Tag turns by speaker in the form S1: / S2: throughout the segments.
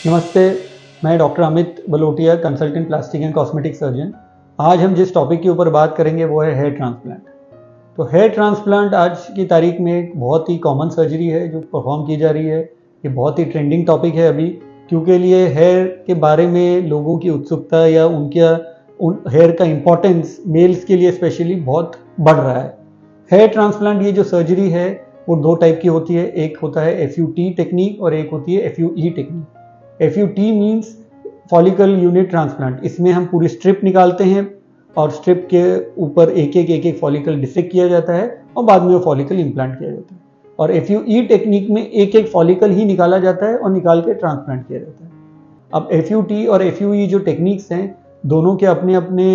S1: नमस्ते, मैं doctor Amit Balotia, consultant plastic and cosmetic surgeon. आज हम जिस टॉपिक के ऊपर बात करेंगे वो है हेयर ट्रांसप्लांट। तो हेयर ट्रांसप्लांट आज की तारीख में एक बहुत ही कॉमन सर्जरी है जो परफॉर्म की जा रही है। ये बहुत ही ट्रेंडिंग टॉपिक है अभी, क्योंकि लिए हेयर के बारे में लोगों की उत्सुकता या हेयर का इम्पोर्टेंस मेल्स के लिए स्पेशली बहुत बढ़ रहा है। हेयर ट्रांसप्लांट ये जो सर्जरी है वो दो टाइप की होती है। एक होता है FUT टेक्निक और एक होती है FUE technique. FUT means follicle unit transplant. इसमें हम पूरी स्ट्रिप निकालते हैं और स्ट्रिप के ऊपर एक एक फॉलिकल डिसेक्ट किया जाता है और बाद में वो फॉलिकल इम्प्लांट किया जाता है। और FUE टेक्निक में एक एक फॉलिकल ही निकाला जाता है और निकाल के ट्रांसप्लांट किया जाता है। अब FUT और FUE जो टेक्निक्स हैं दोनों के अपने अपने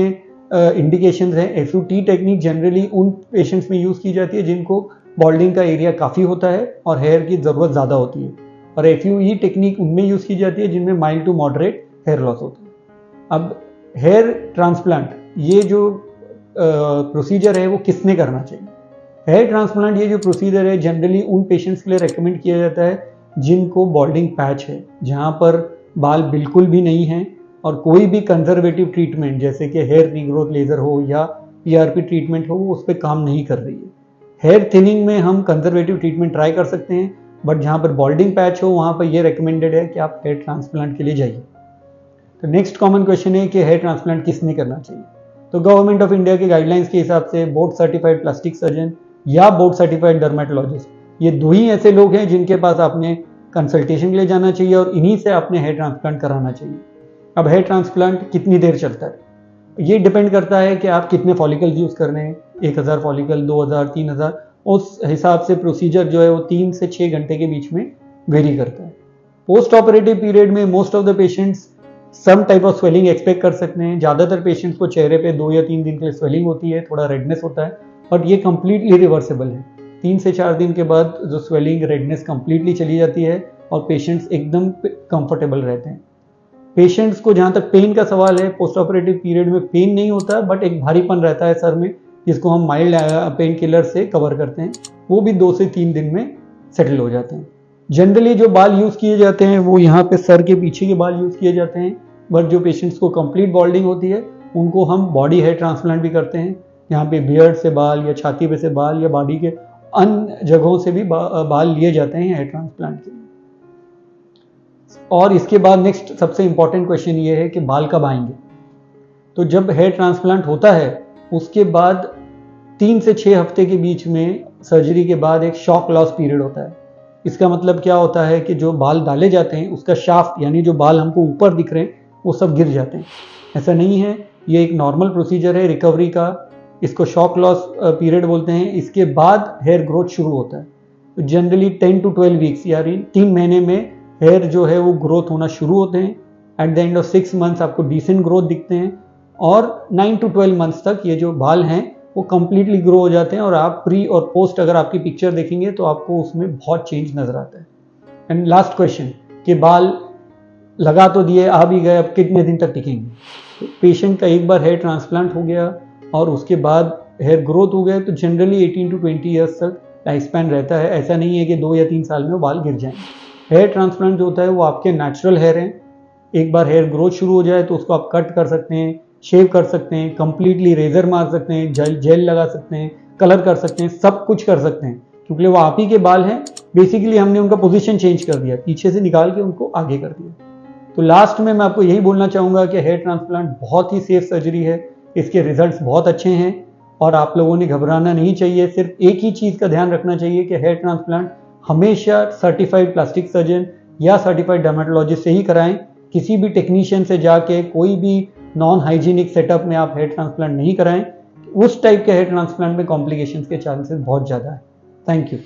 S1: इंडिकेशंस हैं। FUT टेक्निक जनरली उन पेशेंट्स में यूज़ की जाती है जिनको बॉल्डिंग का एरिया काफ़ी होता है और हेयर की ज़रूरत ज़्यादा होती है, और FUE टेक्निक उनमें यूज़ की जाती है जिनमें mild to moderate hair loss होता है। अब हेयर ट्रांसप्लांट ये जो प्रोसीजर है वो किसने करना चाहिए? हेयर ट्रांसप्लांट ये जो प्रोसीजर है जनरली उन पेशेंट्स के लिए रेकमेंड किया जाता है जिनको बॉल्डिंग पैच है, जहाँ पर बाल बिल्कुल भी नहीं हैं और कोई भी कंजर्वेटिव ट्रीटमेंट जैसे कि हेयर रीग्रोथ लेज़र हो या PRP ट्रीटमेंट हो वो उस पर काम नहीं कर रही है। हेयर थिनिंग में हम कंजर्वेटिव ट्रीटमेंट ट्राई कर सकते हैं, बट जहाँ पर बॉल्डिंग पैच हो वहाँ पर ये रिकमेंडेड है कि आप हेयर ट्रांसप्लांट के लिए जाइए। तो नेक्स्ट कॉमन क्वेश्चन है कि हेयर ट्रांसप्लांट किसने करना चाहिए? तो गवर्नमेंट ऑफ इंडिया के गाइडलाइंस के हिसाब से बोर्ड सर्टिफाइड प्लास्टिक सर्जन या बोर्ड सर्टिफाइड डर्मेटोलॉजिस्ट, ये दो ही ऐसे लोग हैं जिनके पास आपने कंसल्टेशन के लिए जाना चाहिए और इन्हीं से आपने हेयर ट्रांसप्लांट कराना चाहिए। अब हेयर ट्रांसप्लांट कितनी देर चलता है ये डिपेंड करता है कि आप कितने फॉलिकल्स यूज़ कर रहे हैं। 1000 फॉलिकल, 2000, 3000, उस हिसाब से प्रोसीजर जो है वो 3 से 6 घंटे के बीच में वेरी करता है। पोस्ट ऑपरेटिव पीरियड में most of the patients some type of swelling expect कर सकते हैं। ज़्यादातर पेशेंट्स को चेहरे पे 2 या 3 दिन के लिए स्वेलिंग होती है, थोड़ा रेडनेस होता है, बट ये कम्प्लीटली रिवर्सेबल है। 3 से 4 दिन के बाद जो स्वेलिंग रेडनेस कम्प्लीटली चली जाती है और पेशेंट्स एकदम कंफर्टेबल रहते हैं। पेशेंट्स को जहाँ तक पेन का सवाल है, पोस्ट ऑपरेटिव पीरियड में पेन नहीं होता, बट एक भारीपन रहता है सर में जिसको हम माइल्ड पेन किलर से कवर करते हैं, वो भी 2 से 3 दिन में सेटल हो जाते हैं। जनरली जो बाल यूज़ किए जाते हैं वो यहाँ पे सर के पीछे के बाल यूज़ किए जाते हैं, बट जो पेशेंट्स को कंप्लीट बॉल्डिंग होती है उनको हम बॉडी हेयर ट्रांसप्लांट भी करते हैं। यहाँ पे बियर्ड से बाल या छाती पे से बाल या बॉडी के अन्य जगहों से भी बाल लिए जाते हैं हेयर ट्रांसप्लांट के लिए। और इसके बाद नेक्स्ट सबसे इंपॉर्टेंट क्वेश्चन ये है कि बाल कब आएंगे? तो जब हेयर ट्रांसप्लांट होता है उसके बाद 3 से 6 हफ्ते के बीच में सर्जरी के बाद एक शॉक लॉस पीरियड होता है। इसका मतलब क्या होता है कि जो बाल डाले जाते हैं उसका शाफ्ट, यानी जो बाल हमको ऊपर दिख रहे हैं वो सब गिर जाते हैं। ऐसा नहीं है, ये एक नॉर्मल प्रोसीजर है रिकवरी का। इसको शॉक लॉस पीरियड बोलते हैं। इसके बाद हेयर ग्रोथ शुरू होता है। तो जनरली 10 to 12 वीक्स यानी 3 महीने में हेयर जो है वो ग्रोथ होना शुरू होते हैं। At the end of 6 months आपको डिसेंट ग्रोथ दिखते हैं और 9 to 12 मंथ्स तक ये जो बाल हैं वो कम्प्लीटली ग्रो हो जाते हैं और आप प्री और पोस्ट अगर आपकी पिक्चर देखेंगे तो आपको उसमें बहुत चेंज नजर आता है। एंड लास्ट क्वेश्चन कि बाल लगा तो दिए, आ भी गए, अब कितने दिन तक टिकेंगे? तो पेशेंट का एक बार हेयर ट्रांसप्लांट हो गया और उसके बाद हेयर ग्रोथ हो गए तो जनरली 18 to 20 ईयर्स तक लाइफ स्पैन रहता है। ऐसा नहीं है कि 2 या 3 साल में वो बाल गिर जाएंगे। हेयर ट्रांसप्लांट जो होता है वो आपके नेचुरल हेयर हैं। एक बार हेयर ग्रोथ शुरू हो जाए तो उसको आप कट कर सकते हैं, शेव कर सकते हैं, कंप्लीटली रेजर मार सकते हैं, जेल लगा सकते हैं, कलर कर सकते हैं, सब कुछ कर सकते हैं, क्योंकि वो आप ही के बाल हैं। बेसिकली हमने उनका पोजीशन चेंज कर दिया, पीछे से निकाल के उनको आगे कर दिया। तो लास्ट में मैं आपको यही बोलना चाहूँगा कि हेयर ट्रांसप्लांट बहुत ही सेफ सर्जरी है। इसके रिजल्ट्स बहुत अच्छे हैं और आप लोगों ने घबराना नहीं चाहिए। सिर्फ एक ही चीज़ का ध्यान रखना चाहिए कि हेयर ट्रांसप्लांट हमेशा सर्टिफाइड प्लास्टिक सर्जन या सर्टिफाइड डर्मेटोलॉजिस्ट से ही कराएं। किसी भी टेक्नीशियन से जाके कोई भी नॉन हाइजीनिक सेटअप में आप हेयर ट्रांसप्लांट नहीं कराएं। उस टाइप के हेयर ट्रांसप्लांट में कॉम्प्लिकेशंस के चांसेस बहुत ज़्यादा है। Thank you.